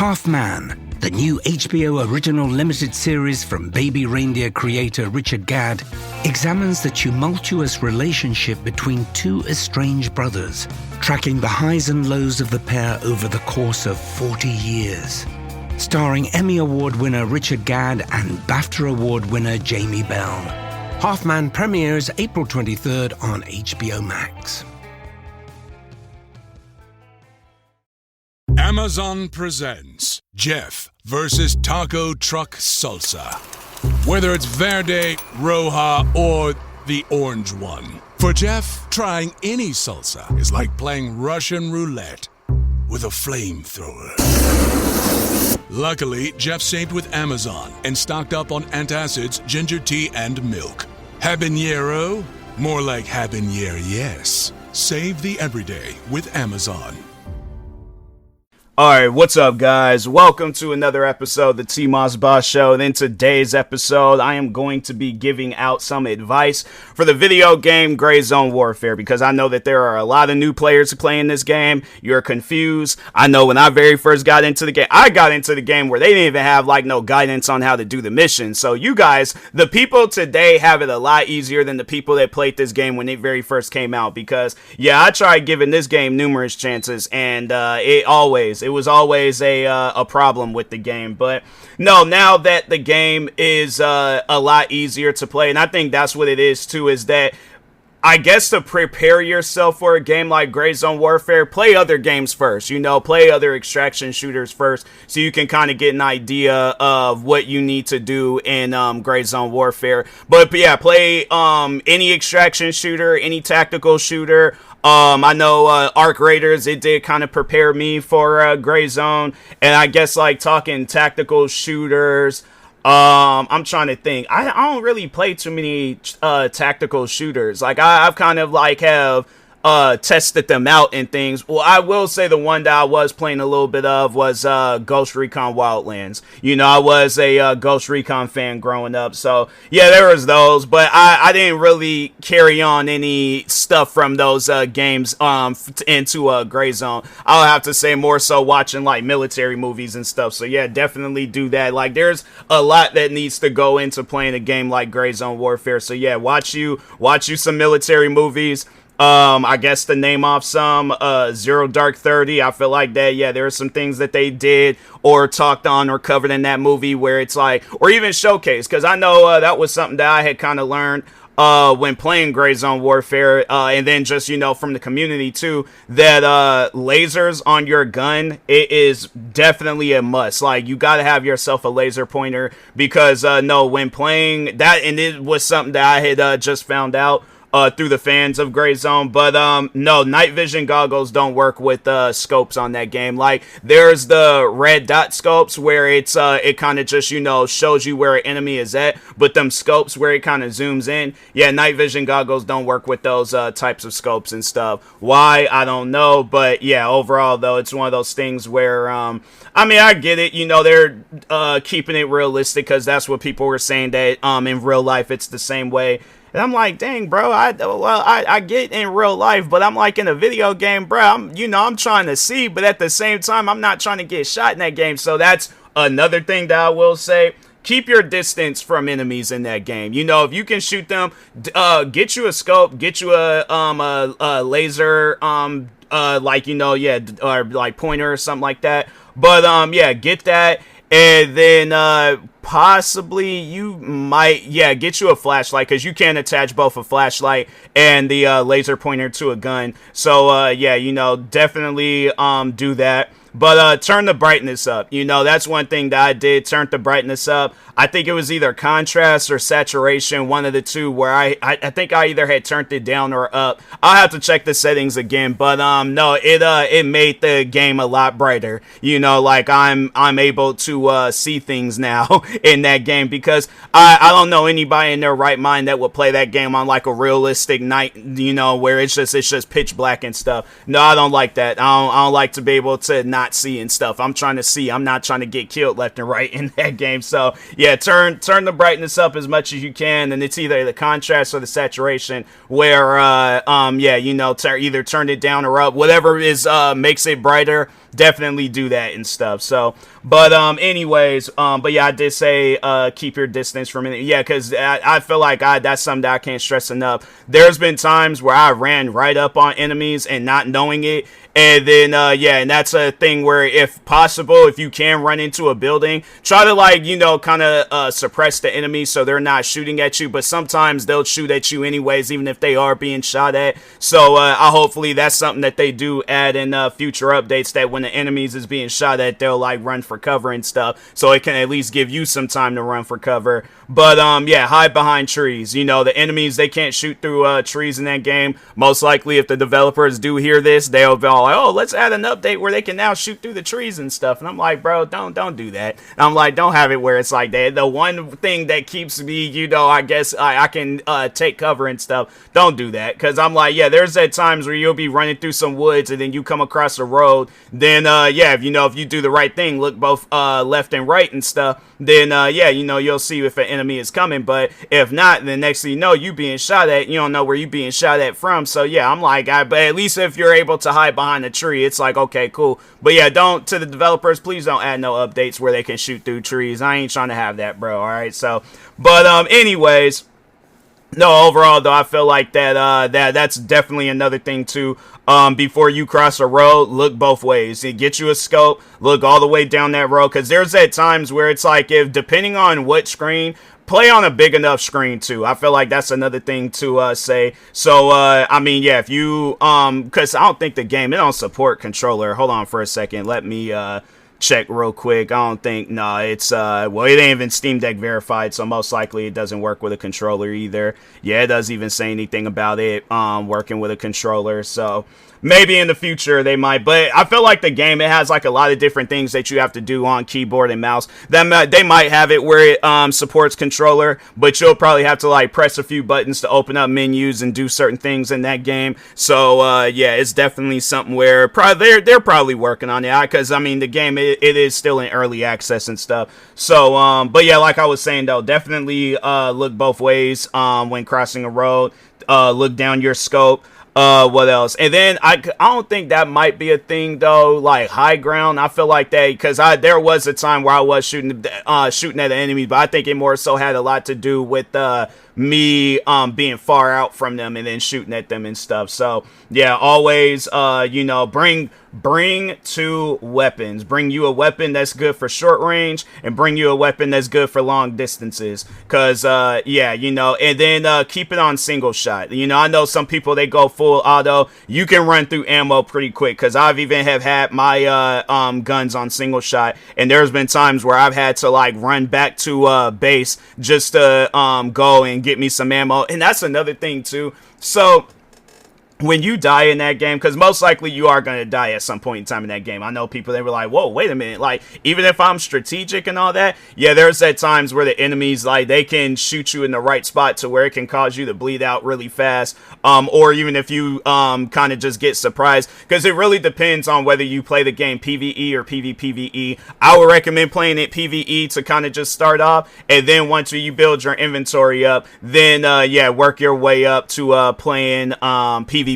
Half Man, the new HBO original limited series from Baby Reindeer creator Richard Gadd, examines the tumultuous relationship between two estranged brothers, tracking the highs and lows of the pair over the course of 40 years. Starring Emmy Award winner Richard Gadd and BAFTA Award winner Jamie Bell. Half Man premieres April 23rd on HBO Max. Amazon presents Jeff versus Taco Truck Salsa. Whether it's Verde, Roja, or the orange one. For Jeff, trying any salsa is like playing Russian roulette with a flamethrower. Luckily, Jeff saved with Amazon and stocked up on antacids, ginger tea, and milk. Habanero? More like habanero, yes. Save the everyday with Amazon. Alright, what's up guys? Welcome to another episode of the TMossBoss Show, and in today's episode, I am going to be giving out some advice for the video game Gray Zone Warfare, because I know that there are a lot of new players playing this game. You're confused. I know when I very first got into the game, I got into the game where they didn't even have no guidance on how to do the mission. So you guys, the people today have it a lot easier than the people that played this game when it very first came out, because yeah, I tried giving this game numerous chances, and it was always a problem with the game. But no, now that the game is a lot easier to play, and I think that's what it is too, is that I guess to prepare yourself for a game like Gray Zone Warfare, play other games first, play other extraction shooters first, so you can kind of get an idea of what you need to do in Gray Zone Warfare. But yeah, play any extraction shooter, any tactical shooter. I know Arc Raiders, it did kind of prepare me for Gray Zone, and I guess talking tactical shooters, I'm trying to think. I don't really play too many tactical shooters. I've kind of have tested them out and things. Well, I will say the one that I was playing a little bit of was Ghost Recon Wildlands. I was a Ghost Recon fan growing up, so yeah, there was those, but I didn't really carry on any stuff from those games into Gray Zone. I'll have to say more so watching military movies and stuff. So yeah, definitely do that. There's a lot that needs to go into playing a game like Gray Zone Warfare. So yeah, watch you some military movies. I guess to name off some, Zero Dark 30, I feel like that, yeah, there are some things that they did or talked on or covered in that movie where it's or even showcased, because I know that was something that I had kind of learned when playing Gray Zone Warfare, and then just, from the community too, that lasers on your gun, it is definitely a must. You gotta have yourself a laser pointer, because no, when playing that, and it was something that I had just found out through the fans of Gray Zone, but no, night vision goggles don't work with scopes on that game. There's the red dot scopes where it's it kind of just shows you where an enemy is at, but them scopes where it kind of zooms in, yeah, night vision goggles don't work with those types of scopes and stuff. Why, I don't know, but yeah, overall though, it's one of those things where I get it, they're keeping it realistic, because that's what people were saying, that in real life it's the same way. And I'm like, dang, bro, I get in real life, but I'm in a video game, bro, I'm trying to see, but at the same time, I'm not trying to get shot in that game. So that's another thing that I will say. Keep your distance from enemies in that game. If you can shoot them, get you a scope, get you a laser, or pointer or something like that. But yeah, get that. And then possibly you might, get you a flashlight, because you can attach both a flashlight and the laser pointer to a gun. So yeah, definitely do that. But turn the brightness up. That's one thing that I did, turn the brightness up. I think it was either contrast or saturation, one of the two, where I think I either had turned it down or up. I'll have to check the settings again, but no, it made the game a lot brighter. I'm able to see things now in that game, because I don't know anybody in their right mind that would play that game on a realistic night, where it's just pitch black and stuff. No, I don't like that. I don't like to be able to not see and stuff. I'm trying to see. I'm not trying to get killed left and right in that game. So yeah, turn the brightness up as much as you can, and it's either the contrast or the saturation, where either turn it down or up, whatever is makes it brighter. definitely do that and stuff. So, but anyways, but yeah, I did say keep your distance from it. Yeah, because I feel like that's something that I can't stress enough. There's been times where I ran right up on enemies and not knowing it. And then, yeah, and that's a thing where, if possible, if you can run into a building, try to, like, you know, kind of suppress the enemy so they're not shooting at you. But sometimes they'll shoot at you anyways, even if they are being shot at. So hopefully that's something that they do add in future updates, that when the enemies is being shot at, they'll, like, run for cover and stuff. So it can at least give you some time to run for cover. But, yeah, hide behind trees. You know, the enemies, they can't shoot through trees in that game. Most likely, if the developers do hear this, they'll be all like, oh, let's add an update where they can now shoot through the trees and stuff. And I'm like, bro, don't do that. And I'm like, don't have it where it's like that. The one thing that keeps me, you know, I guess I can take cover and stuff. Don't do that. Because I'm like, yeah, there's at times where you'll be running through some woods and then you come across a road. Then, yeah, if you do the right thing, look both left and right and stuff, then, yeah, you know, you'll see if an enemy is coming. But if not, then next thing you know, you being shot at, you don't know where you being shot at from. So, yeah, I'm like, but at least if you're able to hide behind a tree, it's like, okay, cool. But yeah, to the developers, please don't add no updates where they can shoot through trees. I ain't trying to have that, bro. All right. So, but anyways, no, overall though, I feel like that's definitely another thing too. Before you cross a road, look both ways. Get you a scope, look all the way down that road, because there's at times where it's like, if depending on what screen, play on a big enough screen too. I feel like that's another thing to say. So I mean, yeah, if you because I don't think the game, it don't support controller. Hold on for a second, let me check real quick. I don't think, no, it's well, it ain't even Steam Deck verified, so most likely it doesn't work with a controller either. Yeah, it doesn't even say anything about it working with a controller. So maybe in the future they might, but I feel like the game, it has like a lot of different things that you have to do on keyboard and mouse. They might have it where it supports controller, but you'll probably have to like press a few buttons to open up menus and do certain things in that game. So yeah, it's definitely something where they're probably working on it, because I mean the game, it is still in early access and stuff. So but yeah, like I was saying though, definitely look both ways when crossing a road. Look down your scope. What else? And then I don't think that might be a thing though, like high ground. I feel like that, because there was a time where I was shooting at the enemies, but I think it more so had a lot to do with me being far out from them and then shooting at them and stuff. So yeah, always you know, bring two weapons. Bring you a weapon that's good for short range, and bring you a weapon that's good for long distances. Cause yeah, you know, and then keep it on single shot. You know, I know some people, they go full auto. You can run through ammo pretty quick, cause I've even have had my guns on single shot, and there's been times where I've had to like run back to base just to go and get me some ammo. And that's another thing too. So when you die in that game, because most likely you are going to die at some point in time in that game. I know people, they were like, whoa, wait a minute. Like, even if I'm strategic and all that, yeah, there's at times where the enemies, like, they can shoot you in the right spot to where it can cause you to bleed out really fast. Or even if you kind of just get surprised, because it really depends on whether you play the game PvE or PvPvE. I would recommend playing it PvE to kind of just start off, and then once you build your inventory up, then yeah, work your way up to playing PvE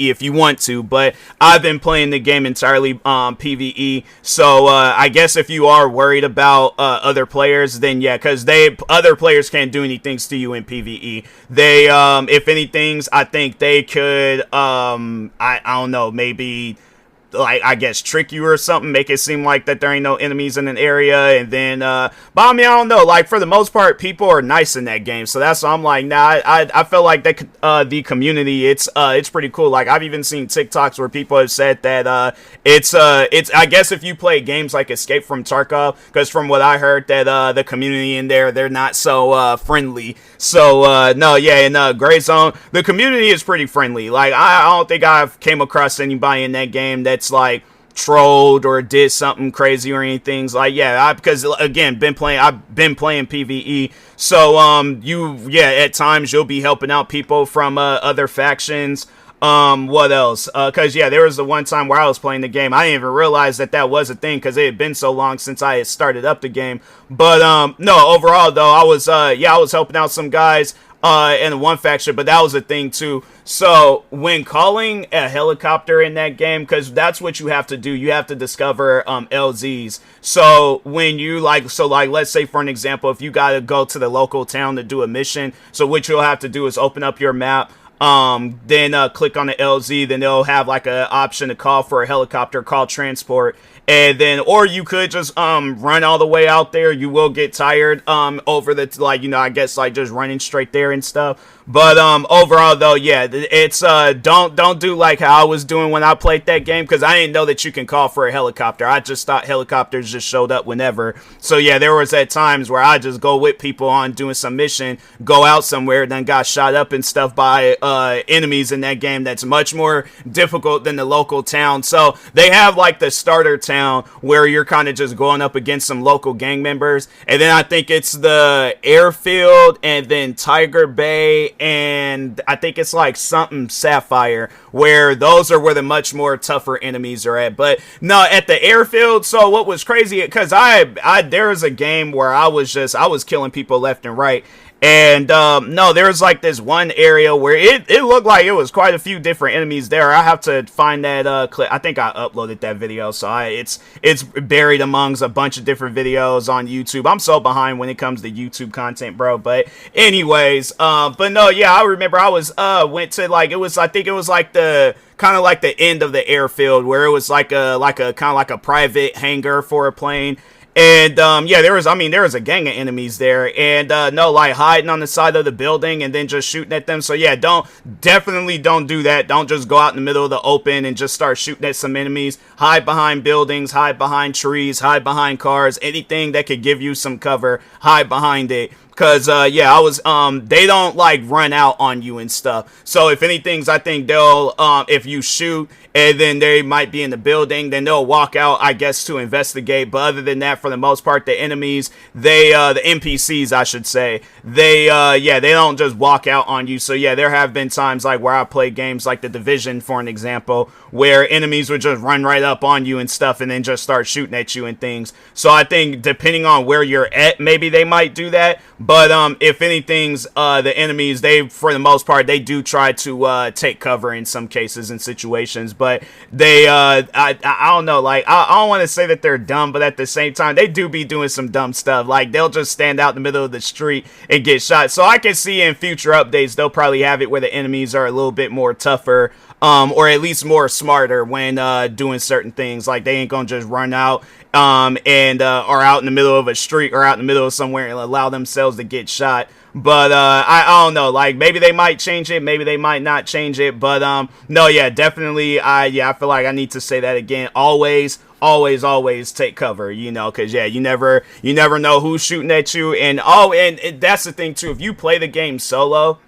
if you want to. But I've been playing the game entirely PvE, so I guess if you are worried about other players, then yeah, because other players can't do anything to you in PvE. They if anything, I think they could I don't know, maybe like, I guess, trick you or something, make it seem like that there ain't no enemies in an area, and then but I mean, I don't know, like, for the most part, people are nice in that game, so that's why I'm like, nah, I feel like that the community, it's pretty cool. Like, I've even seen TikToks where people have said that it's I guess if you play games like Escape from Tarkov, because from what I heard, that the community in there, they're not so friendly. So no, yeah, in Gray Zone, the community is pretty friendly. Like, I don't think I've came across anybody in that game that's like trolled or did something crazy or anything. Like, yeah, because again, I've been playing PvE, so yeah, at times you'll be helping out people from other factions. What else? Cause yeah, there was the one time where I was playing the game. I didn't even realize that was a thing because it had been so long since I had started up the game. But, no, overall though, I was helping out some guys, in one faction, but that was a thing too. So when calling a helicopter in that game, because that's what you have to do, you have to discover LZs. So when you let's say for an example, if you gotta go to the local town to do a mission, so what you'll have to do is open up your map, then click on the LZ, then they'll have like an option to call for a helicopter, call transport, and then, or you could just run all the way out there. You will get tired over the I guess just running straight there and stuff. But overall though, yeah, it's don't do like how I was doing when I played that game, because I didn't know that you can call for a helicopter. I just thought helicopters just showed up whenever. So yeah, there was at times where I just go with people on doing some mission, go out somewhere, then got shot up and stuff by enemies in that game that's much more difficult than the local town. So they have like the starter town where you're kind of just going up against some local gang members, and then I think it's the airfield, and then Tiger Bay, and I think it's like something Sapphire, where those are where the much more tougher enemies are at. But no, at the airfield, so what was crazy, because there was a game where I was killing people left and right. And no, there was like this one area where it looked like it was quite a few different enemies there. I have to find that clip. I think I uploaded that video, so it's buried amongst a bunch of different videos on YouTube. I'm so behind when it comes to YouTube content, bro. But anyways, but no, yeah, I remember I was went to like, I think it was like the kind of like the end of the airfield, where it was like a kind of like a private hangar for a plane. And, yeah, there was a gang of enemies there, and, no, like, hiding on the side of the building and then just shooting at them. So, yeah, definitely don't do that. Don't just go out in the middle of the open and just start shooting at some enemies. Hide behind buildings, hide behind trees, hide behind cars, anything that could give you some cover, hide behind it. Cause, yeah, they don't like run out on you and stuff. So if anything, I think they'll, if you shoot and then they might be in the building, then they'll walk out, I guess, to investigate. But other than that, for the most part, the enemies, the NPCs, I should say, they don't just walk out on you. So yeah, there have been times like where I played games like The Division, for an example, where enemies would just run right up on you and stuff and then just start shooting at you and things. So I think depending on where you're at, maybe they might do that. But if anything's the enemies, they, for the most part, they do try to take cover in some cases and situations. But they, I don't know, like, I don't want to say that they're dumb, but at the same time, they do be doing some dumb stuff. Like, they'll just stand out in the middle of the street and get shot. So I can see in future updates, they'll probably have it where the enemies are a little bit more tougher, or at least more smarter when doing certain things. Like, they ain't gonna just run out and are out in the middle of a street or out in the middle of somewhere and allow themselves to get shot. But I don't know, like, maybe they might change it, maybe they might not change it. But no, yeah, definitely, I feel like I need to say that again. Always take cover, you know, because yeah, you never know who's shooting at you. And and that's the thing too, if you play the game solo,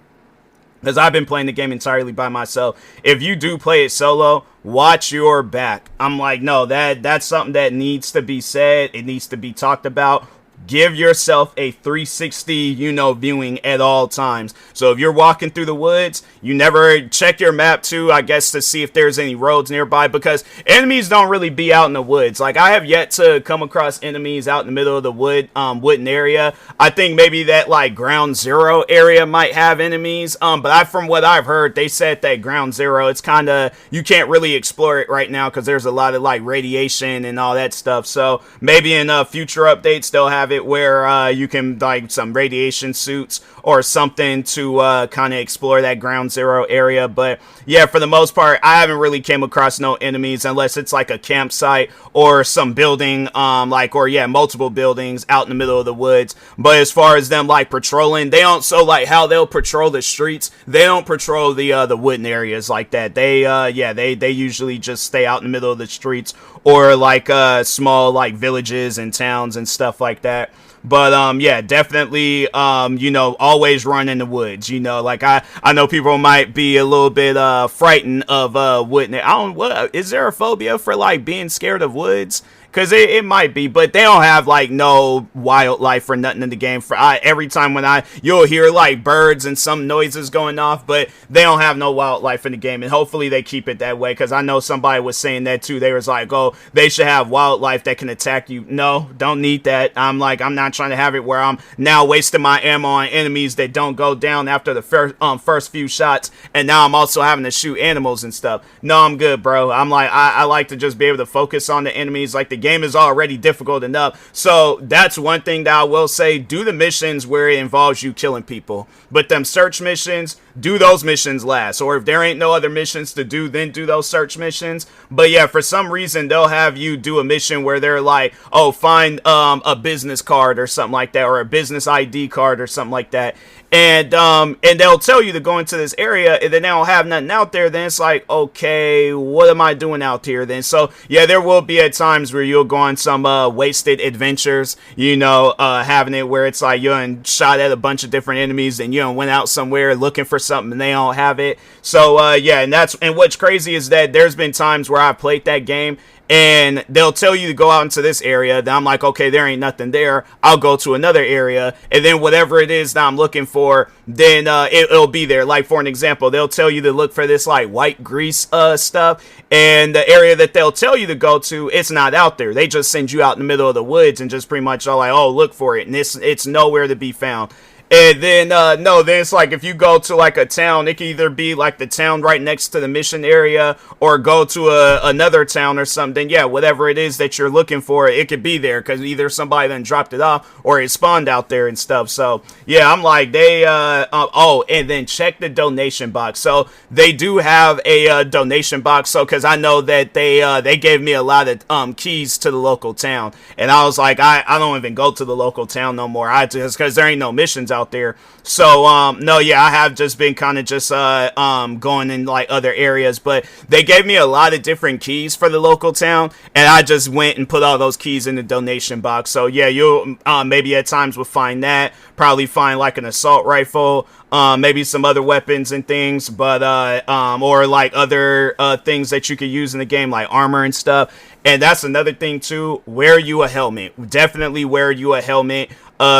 because I've been playing the game entirely by myself, if you do play it solo, watch your back. I'm like, no, that's something that needs to be said. It needs to be talked about. Give yourself a 360, viewing at all times. So if you're walking through the woods, you never check your map too, I guess, to see if there's any roads nearby, because enemies don't really be out in the woods. Like, I have yet to come across enemies out in the middle of the wooden area. I think maybe that like ground zero area might have enemies. But from what I've heard, they said that ground zero, it's kind of, you can't really explore it right now because there's a lot of like radiation and all that stuff. So maybe in future updates, they'll have it where you can like some radiation suits or something to kind of explore that ground zero area. But yeah, for the most part, I haven't really came across no enemies unless it's like a campsite or some building, multiple buildings out in the middle of the woods. But as far as them like patrolling, they don't, so like how they'll patrol the streets, they don't patrol the wooden areas like that. They usually just stay out in the middle of the streets or like small like villages and towns and stuff like that. But yeah, definitely always run in the woods. Like I know people might be a little bit frightened of wood. What is there a phobia for like being scared of woods? Because it might be, but they don't have like no wildlife or nothing in the game. Every time you'll hear like birds and some noises going off, but they don't have no wildlife in the game, and hopefully they keep it that way. Because I know somebody was saying that too. They was like, oh, they should have wildlife that can attack you. No, don't need that. I'm not trying to have it where I'm now wasting my ammo on enemies that don't go down after the first few shots, and now I'm also having to shoot animals and stuff. No, I'm good, bro. I'm like, I like to just be able to focus on the enemies. Like, the game is already difficult enough, so that's one thing that I will say. Do the missions where it involves you killing people, but them search missions, do those missions last. Or if there ain't no other missions to do, then do those search missions. But yeah, for some reason they'll have you do a mission where they're like, oh, find a business card or something like that, or a business ID card or something like that, and they'll tell you to go into this area, and then they don't have nothing out there. Then it's like, okay, what am I doing out here then? So yeah, there will be at times where you'll go on some wasted adventures, having it where it's like you shot at a bunch of different enemies, and you went out somewhere looking for something and they don't have it. So yeah, and what's crazy is that there's been times where I've played that game and they'll tell you to go out into this area. Then I'm like, okay, there ain't nothing there. I'll go to another area, and then whatever it is that I'm looking for, then it'll be there. Like, for an example, they'll tell you to look for this like white grease stuff, and the area that they'll tell you to go to, it's not out there. They just send you out in the middle of the woods and just pretty much are like, oh, look for it, and it's nowhere to be found. And then, no, then it's like if you go to like a town, it can either be like the town right next to the mission area, or go to another town or something. Yeah, whatever it is that you're looking for, it could be there because either somebody then dropped it off or it spawned out there and stuff. So yeah, I'm like, oh, and then check the donation box. So they do have a donation box. So because I know that they gave me a lot of keys to the local town, and I was like, I don't even go to the local town no more. I just, because there ain't no missions out there. So no, yeah, I have just been kind of just going in like other areas, but they gave me a lot of different keys for the local town, and I just went and put all those keys in the donation box. So yeah, you'll maybe at times will find that, probably find like an assault rifle, maybe some other weapons and things, but or like other things that you could use in the game, like armor and stuff. And that's another thing too, wear you a helmet. Definitely wear you a helmet.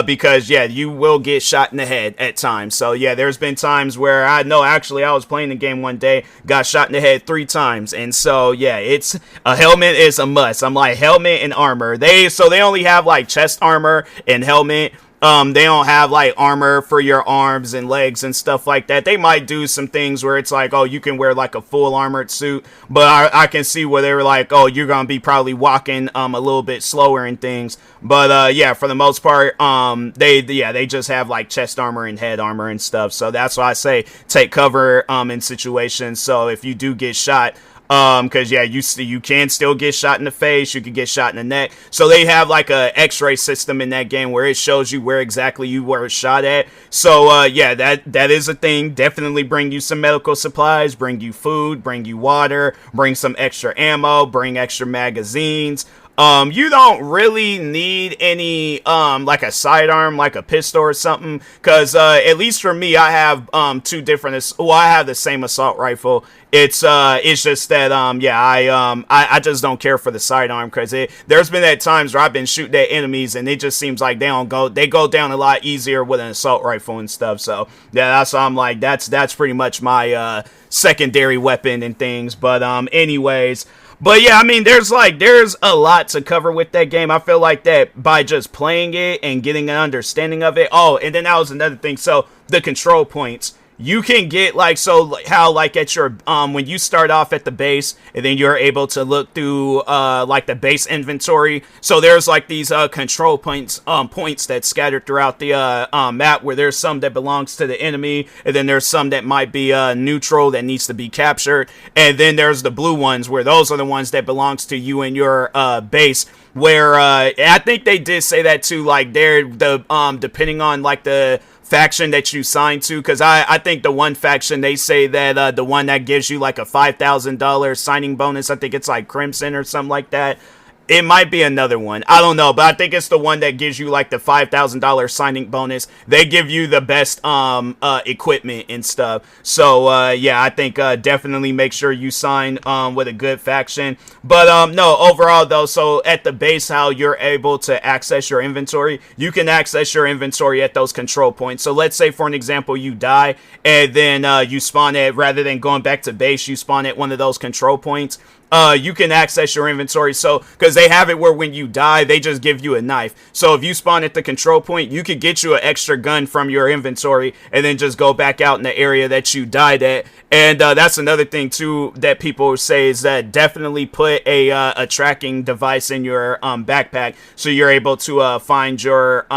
Because yeah, you will get shot in the head at times. So yeah, there's been times where I was playing the game one day, got shot in the head 3 times. And so yeah, it's a helmet is a must. I'm like, helmet and armor. They only have like chest armor and helmet. They don't have like armor for your arms and legs and stuff like that. They might do some things where it's like, oh, you can wear like a full armored suit, but I can see where they're like, oh, you're gonna be probably walking a little bit slower and things. But yeah, for the most part, they just have like chest armor and head armor and stuff. So that's why I say take cover in situations. So if you do get shot, because yeah, you can still get shot in the face, you can get shot in the neck. So they have like a X-ray system in that game where it shows you where exactly you were shot at. So yeah, that is a thing. Definitely bring you some medical supplies, bring you food, bring you water, bring some extra ammo, bring extra magazines. You don't really need any, like a sidearm, like a pistol or something, because, at least for me, I have, 2 different, I have the same assault rifle. It's just that, yeah, I just don't care for the sidearm, because there's been at times where I've been shooting at enemies, and it just seems like they go down a lot easier with an assault rifle and stuff. So yeah, that's why I'm like, that's pretty much my, secondary weapon and things. But, anyways. But yeah, I mean, there's a lot to cover with that game. I feel like that by just playing it and getting an understanding of it. Oh, and then that was another thing. So the control points. You can get how at your when you start off at the base, and then you're able to look through like the base inventory. So there's like these control points that scattered throughout the map, where there's some that belongs to the enemy, and then there's some that might be neutral that needs to be captured, and then there's the blue ones where those are the ones that belongs to you and your base. Where I think they did say that too, like they're the depending on like the faction that you sign to, because I think the one faction, they say that the one that gives you like a $5,000 signing bonus, I think it's like Crimson or something like that. It might be another one. I don't know, but I think it's the one that gives you like the $5,000 signing bonus. They give you the best equipment and stuff. So yeah, I think definitely make sure you sign with a good faction. But no, overall though, so at the base, how you're able to access your inventory, you can access your inventory at those control points. So let's say for an example, you die and then you spawn at, rather than going back to base, you spawn at one of those control points. You can access your inventory. So, because they have it where when you die, they just give you a knife. So if you spawn at the control point, you could get you an extra gun from your inventory and then just go back out in the area that you died at. And that's another thing too that people say is that definitely put a tracking device in your backpack so you're able to find your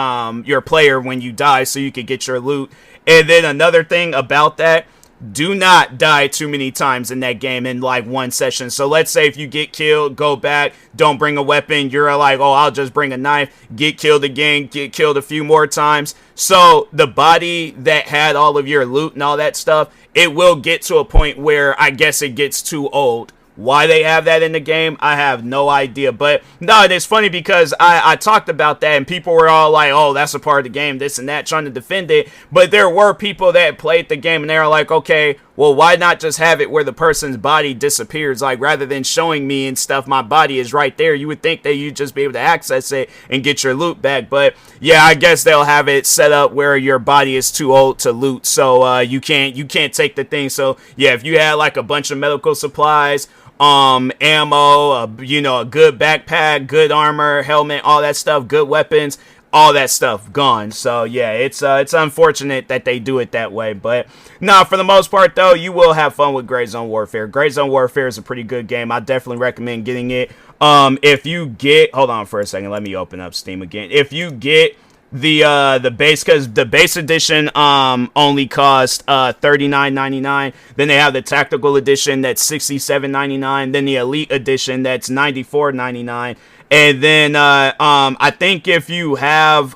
player when you die, so you could get your loot. And then another thing about that, do not die too many times in that game in like one session. So let's say if you get killed, go back, don't bring a weapon. You're like, oh, I'll just bring a knife, get killed again, get killed a few more times. So the body that had all of your loot and all that stuff, it will get to a point where I guess it gets too old. Why they have that in the game, I have no idea. But no, it's funny because I talked about that and people were all like, oh, that's a part of the game, this and that, trying to defend it. But there were people that played the game and they were like, okay, well, why not just have it where the person's body disappears? Like, rather than showing me and stuff, my body is right there. You would think that you'd just be able to access it and get your loot back. But yeah, I guess they'll have it set up where your body is too old to loot. So you can't take the thing. So yeah, if you had like a bunch of medical supplies, ammo, you know, a good backpack, good armor, helmet, all that stuff, good weapons, all that stuff gone. So yeah, it's unfortunate that they do it that way, but nah, for the most part though, you will have fun with Gray Zone Warfare. Gray Zone Warfare is a pretty good game. I definitely recommend getting it. If you get, hold on for a second, let me open up Steam again. If you get the base, because the base edition only cost $39.99. Then they have the tactical edition that's $67.99. Then the elite edition that's $94.99. And then I think if you have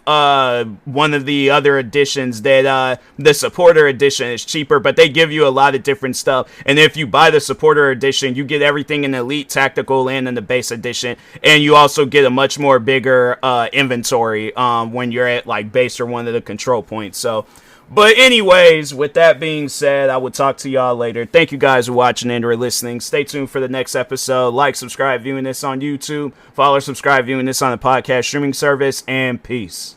one of the other editions, that the supporter edition is cheaper, but they give you a lot of different stuff. And if you buy the supporter edition, you get everything in the elite, tactical, and in the base edition. And you also get a much more bigger inventory when you're at like base or one of the control points. So, but anyways, with that being said, I will talk to y'all later. Thank you guys for watching and or listening. Stay tuned for the next episode. Like, subscribe, viewing this on YouTube. Follow, subscribe, viewing this on the podcast streaming service. And peace.